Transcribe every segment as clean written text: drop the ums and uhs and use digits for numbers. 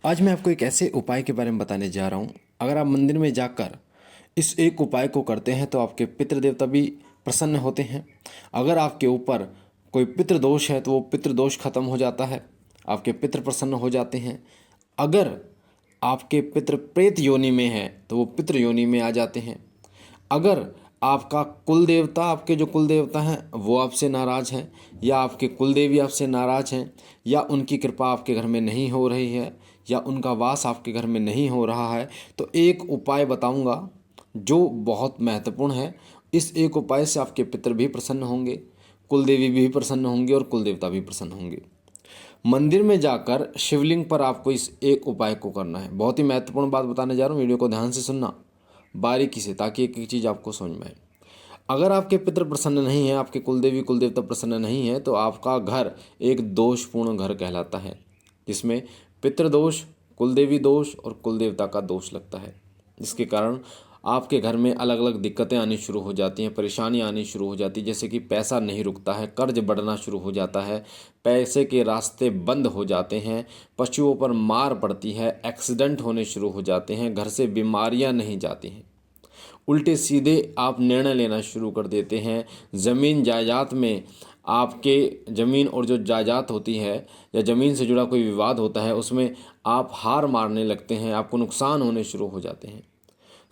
आज मैं आपको एक ऐसे उपाय के बारे में बताने जा रहा हूँ। अगर आप मंदिर में जाकर इस एक उपाय को करते हैं तो आपके पितृ देवता भी प्रसन्न होते हैं। अगर आपके ऊपर कोई पितृ दोष है तो वो पितृ दोष खत्म हो जाता है, आपके पितृ प्रसन्न हो जाते हैं। अगर आपके पितृ प्रेत योनि में है तो वो पितृ योनि में आ जाते हैं। अगर आपका कुल देवता, आपके जो कुल देवता हैं वो आपसे नाराज़ हैं, या आपके कुल देवी आपसे नाराज़ हैं, या उनकी कृपा आपके घर में नहीं हो रही है, या उनका वास आपके घर में नहीं हो रहा है, तो एक उपाय बताऊंगा जो बहुत महत्वपूर्ण है। इस एक उपाय से आपके पितर भी प्रसन्न होंगे, कुल देवी भी प्रसन्न होंगे और कुल देवता भी प्रसन्न होंगे। मंदिर में जाकर शिवलिंग पर आपको इस एक उपाय को करना है। बहुत ही महत्वपूर्ण बात बताने जा रहा हूँ, वीडियो को ध्यान से सुनना बारीकी से, ताकि एक एक चीज़ आपको समझ में आए। अगर आपके पितृ प्रसन्न नहीं है, आपके कुलदेवी कुलदेवता प्रसन्न नहीं है, तो आपका घर एक दोषपूर्ण घर कहलाता है, जिसमें पितृदोष, कुलदेवी दोष और कुलदेवता का दोष लगता है, जिसके कारण आपके घर में अलग अलग दिक्कतें आनी शुरू हो जाती हैं, परेशानी आनी शुरू हो जाती है। जैसे कि पैसा नहीं रुकता है, कर्ज बढ़ना शुरू हो जाता है, पैसे के रास्ते बंद हो जाते हैं, पशुओं पर मार पड़ती है, एक्सीडेंट होने शुरू हो जाते हैं, घर से बीमारियां नहीं जाती हैं, उल्टे सीधे आप निर्णय लेना शुरू कर देते हैं। ज़मीन जायदाद में आपके ज़मीन और जो जायदाद होती है या ज़मीन से जुड़ा कोई विवाद होता है उसमें आप हार मारने लगते हैं, आपको नुकसान होने शुरू हो जाते हैं।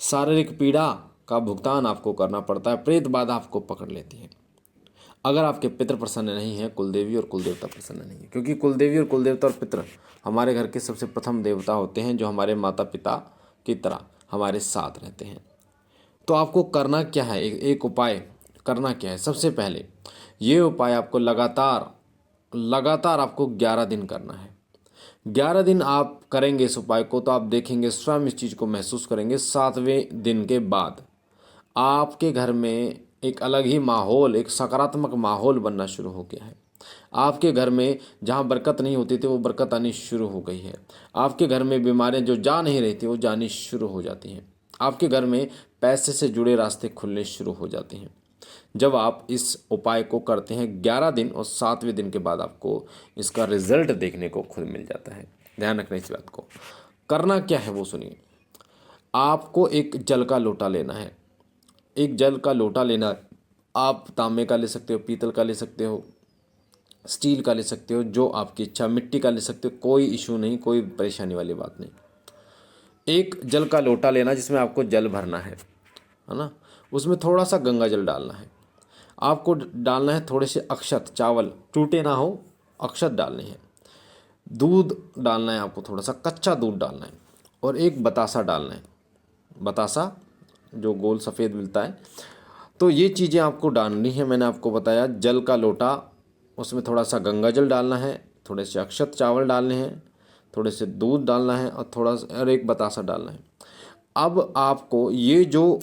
शारीरिक पीड़ा का भुगतान आपको करना पड़ता है, प्रेत बाधा आपको पकड़ लेती है। अगर आपके पितृ प्रसन्न नहीं है, कुलदेवी और कुलदेवता प्रसन्न नहीं है, क्योंकि कुलदेवी और कुलदेवता और पितृ हमारे घर के सबसे प्रथम देवता होते हैं, जो हमारे माता पिता की तरह हमारे साथ रहते हैं। तो आपको करना क्या है, एक उपाय करना क्या है। सबसे पहले ये उपाय आपको लगातार लगातार आपको 11 दिन करना है। 11 दिन आप करेंगे इस उपाय को तो आप देखेंगे, स्वयं इस चीज़ को महसूस करेंगे, 7वें दिन के बाद आपके घर में एक अलग ही माहौल, एक सकारात्मक माहौल बनना शुरू हो गया है। आपके घर में जहाँ बरकत नहीं होती थी वो बरकत आनी शुरू हो गई है। आपके घर में बीमारियाँ जो जा नहीं रही थी वो जानी शुरू हो जाती हैं। आपके घर में पैसे से जुड़े रास्ते खुलने शुरू हो जाते हैं। जब आप इस उपाय को करते हैं 11 दिन और 7वें दिन के बाद आपको इसका रिजल्ट देखने को खुद मिल जाता है। ध्यान रखना इस बात को। करना क्या है वो सुनिए। आपको एक जल का लोटा लेना है। एक जल का लोटा लेना है। आप तांबे का ले सकते हो, पीतल का ले सकते हो, स्टील का ले सकते हो, जो आपकी इच्छा, मिट्टी का ले सकते हो, कोई इशू नहीं, कोई परेशानी वाली बात नहीं। एक जल का लोटा लेना जिसमें आपको जल भरना है ना। उसमें थोड़ा सा गंगा जल डालना है। आपको डालना है थोड़े से अक्षत, चावल टूटे ना हो, अक्षत डालने हैं। दूध डालना है आपको, थोड़ा सा कच्चा दूध डालना है, और एक बतासा डालना है। बतासा जो गोल सफ़ेद मिलता है। तो ये चीज़ें आपको डालनी है। मैंने आपको बताया जल का लोटा, उसमें थोड़ा सा गंगा जल डालना है, थोड़े से अक्षत चावल डालने हैं, थोड़े से दूध डालना है, और थोड़ा सा और एक बतासा डालना है। अब आपको ये जो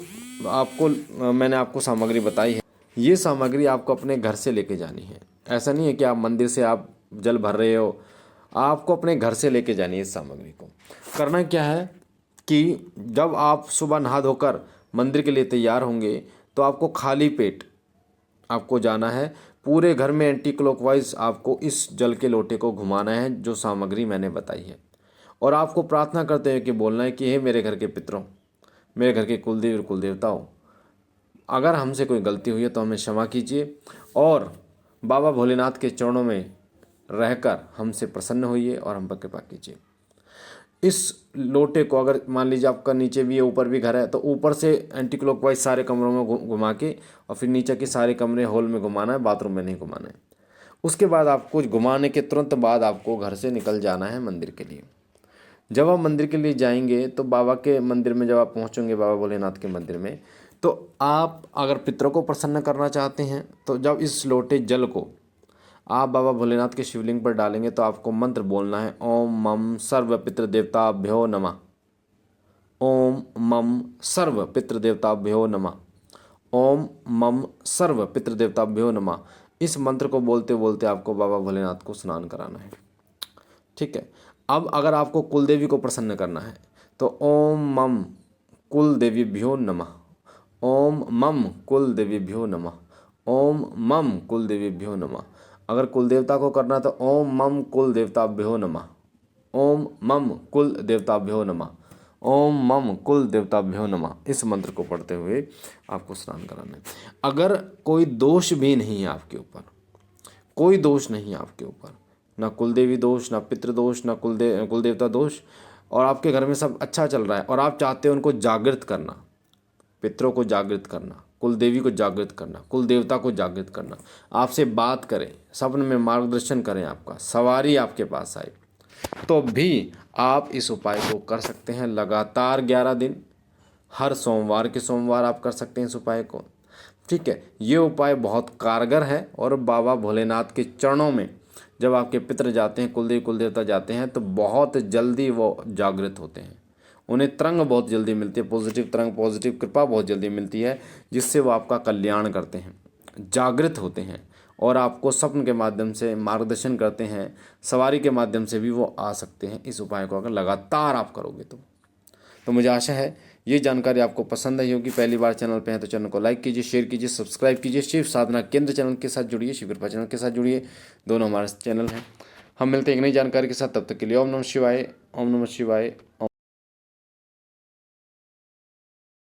आपको मैंने आपको सामग्री बताई है, ये सामग्री आपको अपने घर से लेके जानी है। ऐसा नहीं है कि आप मंदिर से आप जल भर रहे हो, आपको अपने घर से लेके जानी है इस सामग्री को। करना क्या है कि जब आप सुबह नहा धोकर मंदिर के लिए तैयार होंगे तो आपको खाली पेट आपको जाना है। पूरे घर में एंटी क्लॉकवाइज आपको इस जल के लोटे को घुमाना है जो सामग्री मैंने बताई है, और आपको प्रार्थना करते हुए कि बोलना है कि हे मेरे घर के पितरों, मेरे घर के कुलदेव और कुलदेवताओं, अगर हमसे कोई गलती हुई है तो हमें क्षमा कीजिए, और बाबा भोलेनाथ के चरणों में रहकर हमसे प्रसन्न होइए और हम पर कृपा कीजिए। इस लोटे को अगर मान लीजिए आपका नीचे भी है ऊपर भी घर है तो ऊपर से एंटी क्लॉकवाइज सारे कमरों में घुमा के, और फिर नीचे के सारे कमरे हॉल में घुमाना है, बाथरूम में नहीं घुमाना है। उसके बाद आपको घुमाने के तुरंत बाद आपको घर से निकल जाना है मंदिर के लिए। जब आप मंदिर के लिए जाएंगे तो बाबा के मंदिर में जब आप पहुंचोगे, बाबा भोलेनाथ के मंदिर में, तो आप अगर पितरों को प्रसन्न करना चाहते हैं तो जब इस लोटे जल को आप बाबा भोलेनाथ के शिवलिंग पर डालेंगे तो आपको मंत्र बोलना है, ओम मम सर्व पितृदेवताभ्यो नमः। ओम मम सर्व पितृदेवताभ्यो नमः। ओम मम सर्व पितृदेवताभ्यो नमः। इस मंत्र को बोलते बोलते आपको बाबा भोलेनाथ को स्नान कराना है। ठीक है। अब अगर आपको कुलदेवी को प्रसन्न करना है तो ओम मम कुल देवीभ्यो नमः। ओम मम कुल देवीभ्यो नमः। ओम मम कुल देवीभ्यो नमः। अगर कुल देवता को करना तो ओम मम कुल देवताभ्यो नमः। ओम मम कुल देवताभ्यो नमः, ओम मम कुल देवताभ्यो नमः। इस मंत्र को पढ़ते हुए आपको स्नान कराना है। अगर कोई दोष भी नहीं है आपके ऊपर, कोई दोष नहीं है आपके ऊपर, ना कुलदेवी दोष, ना पितृदोष, ना कुलदेवता दोष, और आपके घर में सब अच्छा चल रहा है और आप चाहते हो उनको जागृत करना, पितरों को जागृत करना, कुलदेवी को जागृत करना, कुल देवता को जागृत करना, आपसे बात करें, सपने में मार्गदर्शन करें, आपका सवारी आपके पास आए, तो भी आप इस उपाय को कर सकते हैं लगातार 11 दिन। हर सोमवार के सोमवार आप कर सकते हैं इस उपाय को। ठीक है, ये उपाय बहुत कारगर है और बाबा भोलेनाथ के चरणों में जब आपके पितर जाते हैं, कुलदेवी कुलदेवता जाते हैं, तो बहुत जल्दी वो जागृत होते हैं, उन्हें तरंग बहुत जल्दी मिलती है, पॉजिटिव तरंग, पॉजिटिव कृपा बहुत जल्दी मिलती है, जिससे वो आपका कल्याण करते हैं, जागृत होते हैं और आपको स्वप्न के माध्यम से मार्गदर्शन करते हैं, सवारी के माध्यम से भी वो आ सकते हैं इस उपाय को अगर लगातार आप करोगे तो मुझे आशा है ये जानकारी आपको पसंद आई होगी। पहली बार चैनल पे हैं तो चैनल को लाइक कीजिए, शेयर कीजिए, सब्सक्राइब कीजिए। शिव साधना केंद्र चैनल के साथ जुड़िए, शिव कृपा चैनल के साथ जुड़िए, दोनों हमारे चैनल हैं। हम मिलते हैं एक नई जानकारी के साथ, तब तक के लिए ओम नमः शिवाय, ओम नमः शिवाय।